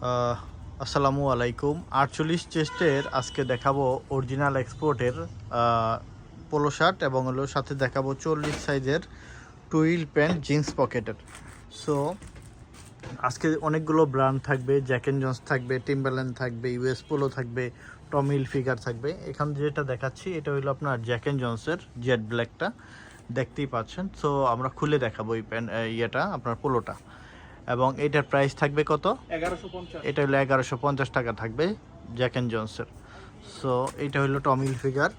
আহ, আসসালামু আলাইকুম। 48 চেস্টের আজকে দেখাবো অরিজিনাল এক্সপোর্টের পোলো শার্ট এবং হলো সাথে দেখাবো 40 সাইজের টুইল প্যান্ট জিন্স পকেটের। সো আজকে অনেকগুলো ব্র্যান্ড থাকবে, জ্যাক অ্যান্ড জন্স থাকবে, টিম্বারল্যান্ড থাকবে, ইউএস পোলো থাকবে, টমি হিলফিগার থাকবে। এখানে যেটা দেখাচ্ছি এটা হলো আপনার জ্যাক অ্যান্ড জন্সের জেড ব্ল্যাকটা, দেখতেই পাচ্ছেন। সো আমরা খুলে দেখাবো এই প্যান্ট ইয়েটা আপনার পোলোটা, এবং এটার প্রাইস থাকবে কত? 1150। এটা হলো 1150 টাকা থাকবে জ্যাক অ্যান্ড জন্সের। সো এটা হলো টমি হিলফিগার,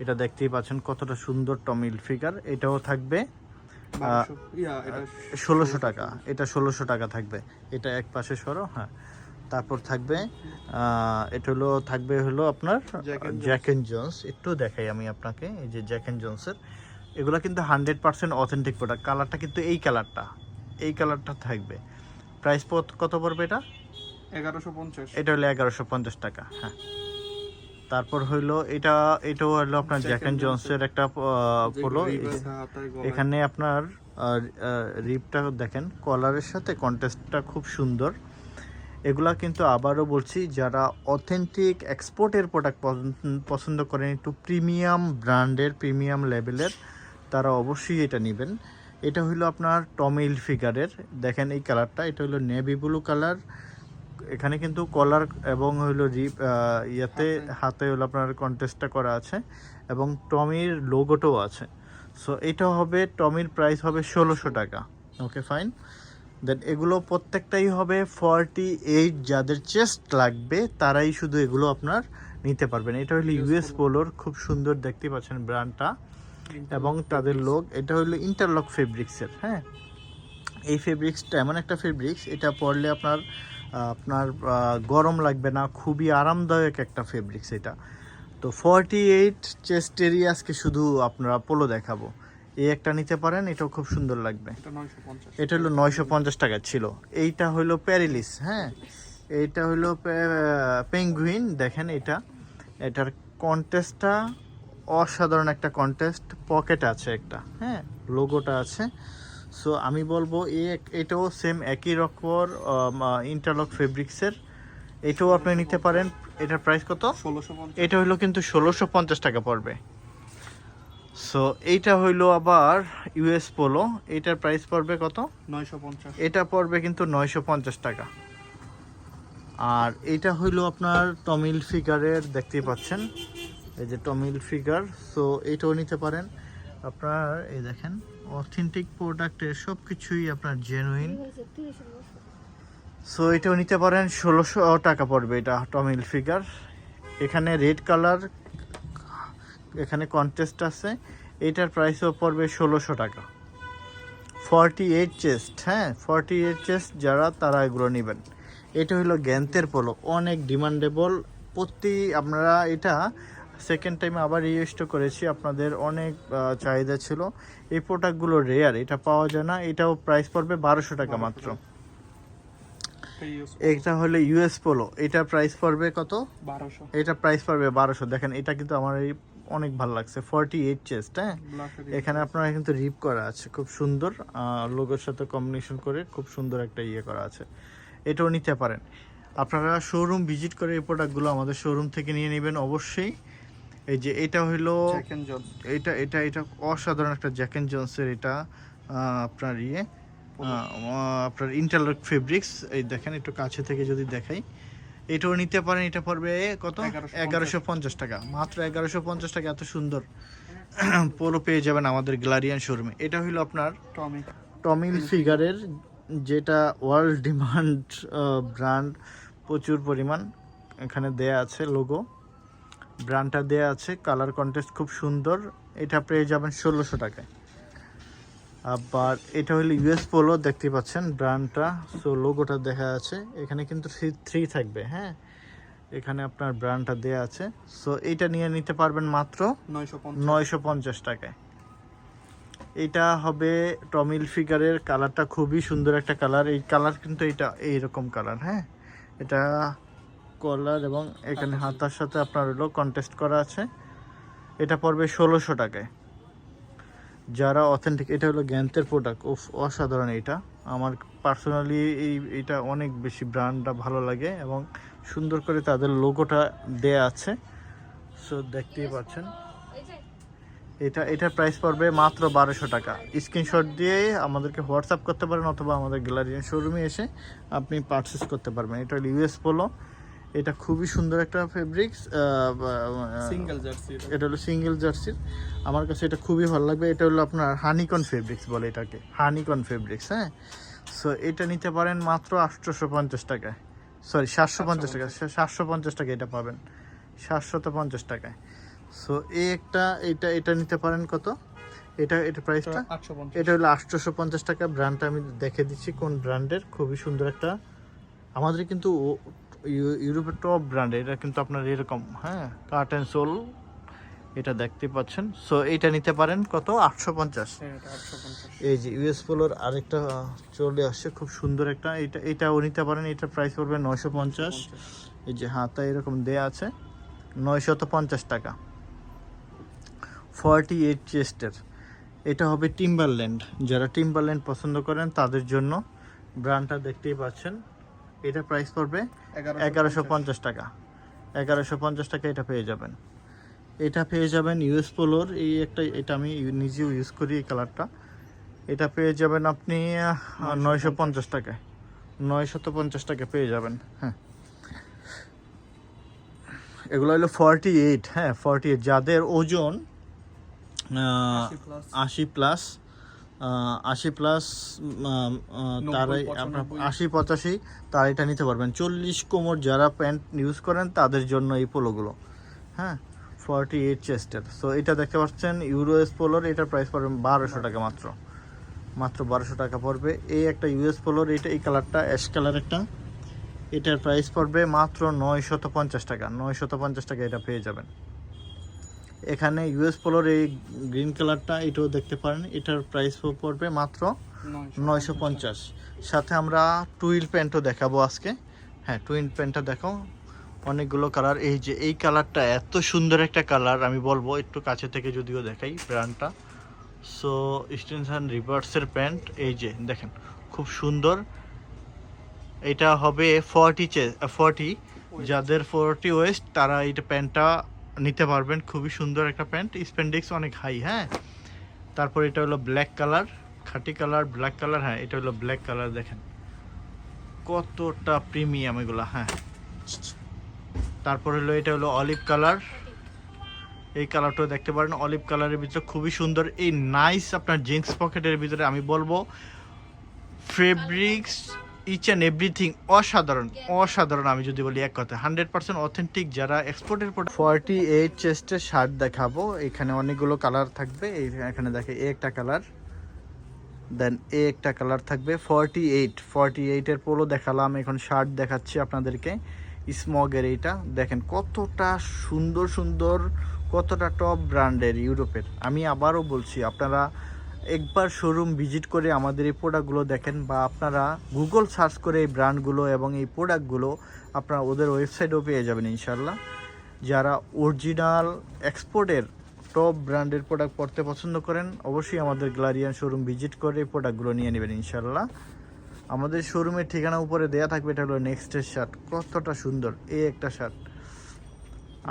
এটা দেখতেই পাচ্ছেন কতটা সুন্দর টমি হিলফিগার। এটাও থাকবে 1600 টাকা, এটা 1600 টাকা থাকবে। এটা এক পাশে সরো, হ্যাঁ। তারপর থাকবে এটা হলো থাকবে হলো আপনার জ্যাক অ্যান্ড জন্স। একটু দেখাই আমি আপনাকে, এই যে জ্যাক অ্যান্ড জন্সের এগুলো কিন্তু 100% অথেন্টিক প্রোডাক্ট। কালারটা কিন্তু এই কালারটা থাকবে। প্রাইস কত পড়বে এটা? 1150। এটা হলো 1150 টাকা, হ্যাঁ। তারপর হইলো এটাও হলো আপনার জ্যাক অ্যান্ড জন্সের একটা পোলো। এখানে আপনার রিপটা দেখেন, কলারের সাথে কন্ট্রাস্টটা খুব সুন্দর। এগুলা কিন্তু আবারও বলছি, যারা অথেন্টিক এক্সপোর্টের প্রোডাক্ট পছন্দ করেন, একটু প্রিমিয়াম ব্র্যান্ডের, প্রিমিয়াম লেভেলের, তারা অবশ্যই এটা নেবেন। এটা হইলো আপনার টমি হিলফিগারের, দেখেন এই কালারটা, এটা হলো নেভি ব্লু কালার। এখানে কিন্তু কলার এবং হইলো রিপ ইয়াতে হাতে হলো আপনার কন্টেস্টটা করা আছে, এবং টমির লোগোটাও আছে। সো এটা হবে, টমির প্রাইস হবে 1600 টাকা। ওকে, ফাইন। দেন এগুলো প্রত্যেকটাই হবে 48। যাদের চেস্ট লাগবে তারাই শুধু এগুলো আপনার নিতে পারবেন। এটা হলো ইউএস পোলোর, খুব সুন্দর দেখতে পাচ্ছেন ব্র্যান্ডটা এবং তাদের লোক। এটা হলো ইন্টারলক ফেব্রিক্সের, হ্যাঁ। এই ফেব্রিক্সটা এমন একটা ফেব্রিক্স, এটা পরলে আপনার আপনার গরম লাগবে না, খুবই আরামদায়ক একটা ফেব্রিক্স এটা। তো 48 চেস্ট এরিয়া আজকে শুধু আপনারা পোলো দেখাবো। এই একটা নিতে পারেন, এটাও খুব সুন্দর লাগবে। এটা হলো 950 টাকা ছিল। এইটা হলো প্যারিলিস, হ্যাঁ। এইটা হলো পেঙ্গুইন, দেখেন এটার কন্টেস্টটা অসাধারণ একটা কন্টেস্ট। পকেট আছে একটা, হ্যাঁ, লোগোটা আছে। সো আমি বলবো এটাও সেম একই রকম ইন্টারলক ফেব্রিক্সের, এটাও আপনি নিতে পারেন। এটার প্রাইস কত? 1650। এটা হইলো কিন্তু 1650 টাকা পড়বে। সো এইটা হইলো আবার ইউএস পোলো, এটার প্রাইস পড়বে কত? 950। এটা পড়বে কিন্তু 950 টাকা। আর এটা হইলো আপনার টমি হিলফিগারের, দেখতেই পাচ্ছেন এই যে টমি হিলফিগার। সো এইটাও নিতে পারেন আপনার। এই দেখেন অথেন্টিক প্রোডাক্টের সব কিছুই আপনার জেনুইন। সো এটাও নিতে পারেন, 1600 টাকা পড়বে এটা টমি হিলফিগার। এখানে রেড কালার, এখানে কন্টেস্ট আছে, এটার প্রাইসও পড়বে 1600 টাকা। 48 চেস্ট, হ্যাঁ, 48 চেস্ট যারা, তারা এগুলো নেবেন। এটা হলো গ্যান্তের পোলো, অনেক ডিমান্ডেবল। আপনারা এটা সেকেন্ড টাইমে আবার রিস্টক করেছি, আপনাদের অনেক চাহিদা ছিল। এই প্রোডাক্টগুলো রেয়ার, এটা পাওয়া যায় না। এটাও প্রাইস পড়বে 1200 টাকা মাত্র। এটা হলো ইউএস পোলো, এটা প্রাইস পড়বে কত? 1200। এটা প্রাইস পড়বে 1200। দেখেন এটা কিন্তু আমার এই অনেক ভালো লাগছে, 48 চেস্ট, হ্যাঁ। এখানে আপনারা কিন্তু রিপ করা আছে, খুব সুন্দর লোগোর সাথে কম্বিনেশন করে খুব সুন্দর একটা ইয়ে করা আছে। এটাও নিতে পারেন। আপনারা শোরুম ভিজিট করে এই প্রোডাক্টগুলো আমাদের শোরুম থেকে নিয়ে নেবেন অবশ্যই। এই যে এটা হইলো এটা অসাধারণ একটা জ্যাক অ্যান্ড জন্সের, এটা আপনার আপনার ইন্টারলক ফেব্রিক্স। এই দেখেন একটু কাছে থেকে যদি দেখাই, এটাও নিতে পারেন। এটা পড়বে কত? 1150 টাকা মাত্র। 1150 টাকা এত সুন্দর পোলো পেয়ে যাবেন আমাদের গ্যালারিয়ান শোরুমে। এটা হইলো আপনার টমি হিলফিগারের, যেটা ওয়ার্ল্ড ডিমান্ড ব্র্যান্ড, প্রচুর পরিমাণ এখানে দেয়া আছে, লোগো ব্র্যান্ডটা দেয়া আছে, কালার কন্টেস্ট খুব সুন্দর। এটা পেয়ে যাবেন 1600 টাকায়। আবার এটা হলো ইউএস পোলো, দেখতে পাচ্ছেন ব্র্যান্ডটা। সো লোগোটা দেখা আছে, এখানে কিন্তু 3 থাকবে, হ্যাঁ। এখানে আপনার ব্র্যান্ডটা দেয়া আছে। সো এইটা নিয়ে নিতে পারবেন মাত্র 950 টাকায়। এটা হবে টমি হিলফিগারের, কালারটা খুবই সুন্দর একটা কালার। এই কালার কিন্তু এটা এইরকম কালার, হ্যাঁ। এটা কলার এবং এখানে হাতার সাথে আপনার হলো কন্টেস্ট করা আছে। এটা পড়বে 1600 টাকায়। যারা অথেন্টিক, এটা হলো গ্যান্তের প্রোডাক্ট, অসাধারণ। এটা আমার পার্সোনালি এটা অনেক বেশি ব্র্যান্ডটা ভালো লাগে এবং সুন্দর করে তাদের লোগোটা দেয়া আছে। সো দেখতেই পাচ্ছেন এটার প্রাইস পড়বে মাত্র 1200 টাকা। স্ক্রিনশট দিয়ে আমাদেরকে হোয়াটসঅ্যাপ করতে পারেন অথবা আমাদের গ্যালারিয়ান শোরুমে এসে আপনি পারচেস করতে পারবেন। এটা হলো ইউএস পোলো, এটা খুবই সুন্দর একটা ফেব্রিক্স, সিঙ্গেল জার্সি। এটা হলো সিঙ্গেল জার্সির। আমার কাছে এটা খুবই ভালো লাগবে। এটা হলো আপনার হানিকন ফেব্রিক্স বলে এটাকে, হানিকন ফেব্রিক্স। হ্যাঁ, সো এটা নিতে পারেন মাত্র 850 টাকায়, সরি 750 টাকা, 750 টাকা এটা পাবেন, 750 টাকায়। সো এই একটা এটা নিতে পারেন কত, এটা প্রাইসটা 850। এটা হলো 850 টাকা। ব্র্যান্ডটা আমি দেখে দিচ্ছি কোন ব্র্যান্ডের, খুবই সুন্দর একটা, আমাদের কিন্তু ইউরোপের টপ ব্র্যান্ড এটা কিন্তু আপনার এরকম, হ্যাঁ, কাট অ্যান্ড সোল, এটা দেখতে পাচ্ছেন। সো এটা নিতে পারেন কত, 850। হ্যাঁ, এটা 850। এই যে ইউএস পোলোর আরেকটা চলে আসছে খুব সুন্দর একটা, এটাও নিতে পারেন। এটার প্রাইস পড়বে 950। এই যে হাতা এরকম দেয়া আছে, 950 টাকা। 48 চেস্টের, এটা হবে টিম্বারল্যান্ড। যারা টিম্বারল্যান্ড পছন্দ করেন তাদের জন্য ব্র্যান্ডটা দেখতেই পাচ্ছেন। এটা প্রাইস পড়বে 1150 টাকা। 1150 টাকা এটা পেয়ে যাবেন। এটা পেয়ে যাবেন ইউএস পোলোর এই একটা, এটা আমি নিজেও ইউজ করি এই কালারটা। এটা পেয়ে যাবেন আপনি 950 টাকায়, 950 টাকা পেয়ে যাবেন। হ্যাঁ, এগুলো হলো 48, হ্যাঁ 48, যাদের ওজন 80 প্লাস, 80 প্লাস, তারাই আপনার 80-85 তারা এটা নিতে পারবেন। 40 কোমর যারা প্যান্ট ইউজ করেন তাদের জন্য এই পোলোগুলো। হ্যাঁ, 48 চেস্টের। সো এটা দেখতে পাচ্ছেন ইউএস পোলোর, এটার প্রাইস পড়বে 1200 টাকা মাত্র, মাত্র 1200 টাকা পড়বে। এই একটা ইউএস পোলোর, এই কালারটা অ্যাশ কালার একটা, এটার প্রাইস পড়বে মাত্র 950 টাকা। 950 টাকা এটা পেয়ে যাবেন। এখানে ইউএস পোলোর এই গ্রিন কালারটা, এটাও দেখতে পারেন, এটার প্রাইস পড়বে মাত্র 950। সাথে আমরা টুইল প্যান্টও দেখাবো আজকে। হ্যাঁ, টুইল প্যান্টটা দেখো, অনেকগুলো কালার। এই যে এই কালারটা এত সুন্দর একটা কালার, আমি বলবো একটু কাছে থেকে যদিও দেখাই ব্র্যান্ডটা। সো স্টেনসন রিভার্সের প্যান্ট, এই যে দেখেন খুব সুন্দর। এটা হবে 40, যাদের 40 ওয়েস্ট তারা এইটা প্যান্টটা নিতে পারবেন। খুবই সুন্দর একটা প্যান্ট, স্প্যান্ডেক্স অনেক হাই। হ্যাঁ, তারপর এটা হলো ব্ল্যাক কালার, খাটি কালার, ব্ল্যাক কালার। হ্যাঁ, এটা হলো ব্ল্যাক কালার, দেখেন কতটা প্রিমিয়াম এগুলো। হ্যাঁ, তারপর হলো এটা হলো অলিভ কালার, এই কালারটাও দেখতে পারেন, অলিভ কালারের ভিতরে খুবই সুন্দর। এই নাইস আপনার জিন্স পকেটের ভিতরে আমি বলবো ফেব্রিক্স ইচ অ্যান্ড এভরিথিং অসাধারণ, অসাধারণ। আমি যদি বলি এক কথা 100% অথেন্টিক, যারা এক্সপোর্টের প্রোডাক্ট। 48 চেস্টের শার্ট দেখাবো, এখানে অনেকগুলো কালার থাকবে। এখানে দেখে একটা কালার, দেন একটা কালার থাকবে। 48 এর পোলো দেখালাম, এখন শার্ট দেখাচ্ছি আপনাদেরকে স্মগের। এইটা দেখেন কতটা সুন্দর সুন্দর, কতটা টপ ব্র্যান্ডের ইউরোপের। আমি আবারও বলছি, আপনারা একবার শোরুম ভিজিট করে আমাদের এই প্রোডাক্টগুলো দেখেন, বা আপনারা গুগল সার্চ করে এই ব্র্যান্ডগুলো এবং এই প্রোডাক্টগুলো আপনারা ওদের ওয়েবসাইটেও পেয়ে যাবেন ইনশাল্লাহ। যারা অরিজিনাল এক্সপোর্টের টপ ব্র্যান্ডের প্রোডাক্ট পড়তে পছন্দ করেন, অবশ্যই আমাদের গ্যালারিয়ান শোরুম ভিজিট করে এই প্রোডাক্টগুলো নিয়ে নেবেন ইনশাল্লাহ। আমাদের শোরুমের ঠিকানা উপরে দেয়া থাকবে। এটা হলো নেক্সটের শার্ট, কতটা সুন্দর এই একটা শার্ট,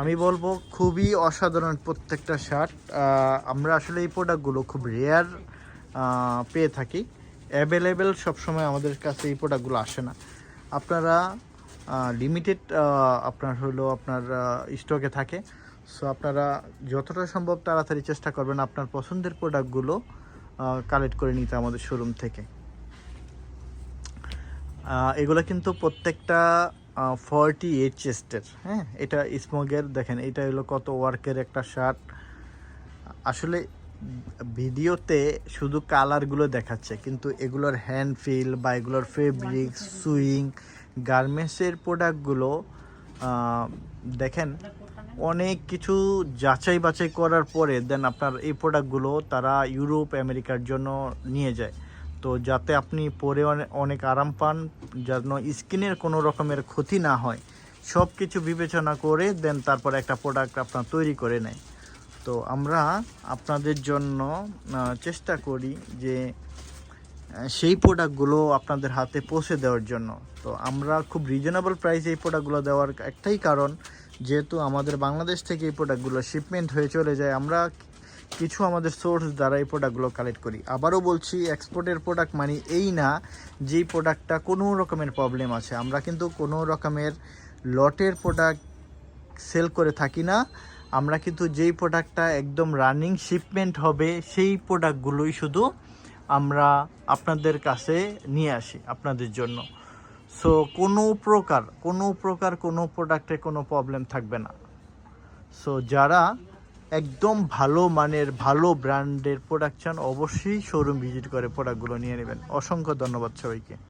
আমি বলবো খুবই অসাধারণ প্রত্যেকটা শার্ট। আমরা আসলে এই প্রোডাক্টগুলো খুব রেয়ার পেয়ে থাকি, অ্যাভেলেবেল সবসময় আমাদের কাছে এই প্রোডাক্টগুলো আসে না। আপনারা লিমিটেড আপনার হলো আপনার স্টকে থাকে। সো আপনারা যতটা সম্ভব তাড়াতাড়ি চেষ্টা করবেন আপনার পছন্দের প্রোডাক্টগুলো কালেক্ট করে নিতে আমাদের শোরুম থেকে। এগুলো কিন্তু প্রত্যেকটা 48 চেস্টের। হ্যাঁ, এটা স্মোগের, দেখেন এটা হলো কত ওয়ার্কের একটা শার্ট। আসলে ভিডিওতে শুধু কালারগুলো দেখাচ্ছে, কিন্তু এগুলোর হ্যান্ড ফিল বা এগুলোর ফেব্রিক, সুইং, গার্মেন্টসের প্রোডাক্টগুলো দেখেন অনেক কিছু যাচাই বাছাই করার পরে দেন আপনার এই প্রোডাক্টগুলো তারা ইউরোপ আমেরিকার জন্য নিয়ে যায়। তো যাতে আপনি পরে অনেক আরাম পান, যেন স্কিনের কোনো রকমের ক্ষতি না হয়, সব কিছু বিবেচনা করে দেন তারপর একটা প্রোডাক্ট আপনার তৈরি করে নেয়। তো আমরা আপনাদের জন্য চেষ্টা করি যে সেই প্রোডাক্টগুলো আপনাদের হাতে পৌঁছে দেওয়ার জন্য। তো আমরা খুব রিজনেবল প্রাইসে এই প্রোডাক্টগুলো দেওয়ার একটাই কারণ, যেহেতু আমাদের বাংলাদেশ থেকে এই প্রোডাক্টগুলো শিপমেন্ট হয়ে চলে যায়, আমরা কিছু আমাদের সোর্স দ্বারা এই প্রোডাক্টগুলো কালেক্ট করি। আবারও বলছি, এক্সপোর্টের প্রোডাক্ট মানে এই না যেই প্রোডাক্টটা কোনো রকমের প্রবলেম আছে। আমরা কিন্তু কোনো রকমের লটের প্রোডাক্ট সেল করে থাকি না। আমরা কিন্তু যেই প্রোডাক্টটা একদম রানিং শিপমেন্ট হবে সেই প্রোডাক্টগুলোই শুধু আমরা আপনাদের কাছে নিয়ে আসি আপনাদের জন্য। সো কোনো প্রকার কোনো প্রোডাক্টে কোনো প্রবলেম থাকবে না। সো যারা একদম ভালো মানের ভালো ব্র্যান্ডের প্রোডাক্ট চান, অবশ্যই শোরুম ভিজিট করে প্রোডাক্টগুলো নিয়ে নেবেন। অসংখ্য ধন্যবাদ সবাইকে।